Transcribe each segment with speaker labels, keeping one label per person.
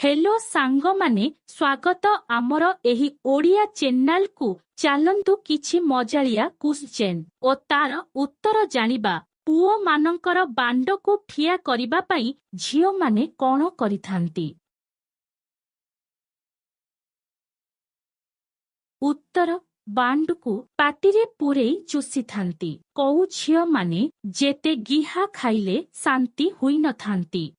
Speaker 1: Hello सांग माने स्वागत आमर एही ओडिया चैनल को चलंतु किछि मजालिया क्वेश्चन ओ तार उत्तर जानिबा। पुओ मानंकर बांड को ठिया करिबा पई झियो माने कोन करिथांती। उत्तर बांड को पाटिरे पुरेई चुसी थांती। कौ झियो माने जेते गिहा खाइले शांति हुई न थांती।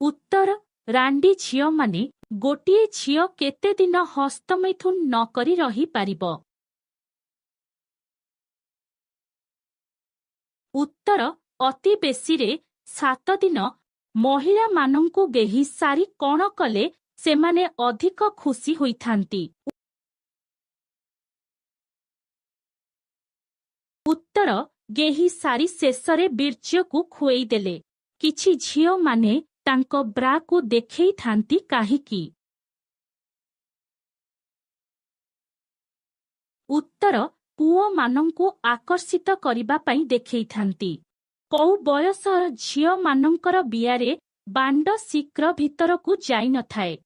Speaker 1: उत्तर रांडी झियो माने गोटिए झियो केते दिन हस्तमैथुन न करी रही पारिबो। उत्तर अति बेसीरे 7 दिन। महिला मानंकु गेही सारी कोन कले सेमाने अधिक खुशी होइथांती। उत्तर गेही सारी शेषरे बीर्य को खुएई देले। किछि झियो माने तांको ब्रा को देखेई थांती काहिकी। उत्तर पुओ मानंकु आकर्षित करिबा पई देखेई थांती। कौ बयसर झियो मानंकर बियारे बांड शीघ्र भीतर को जाई न थाए।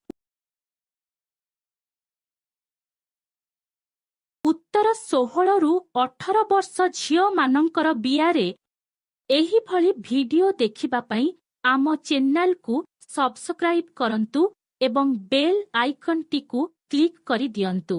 Speaker 1: उत्तर 16 रु 18 वर्ष झियो मानंकर बियारे एही भली वीडियो देखिबा पई आम चैनल को सब्सक्राइब करंतु एवं बेल आइकन टी को क्लिक करी दियंतु।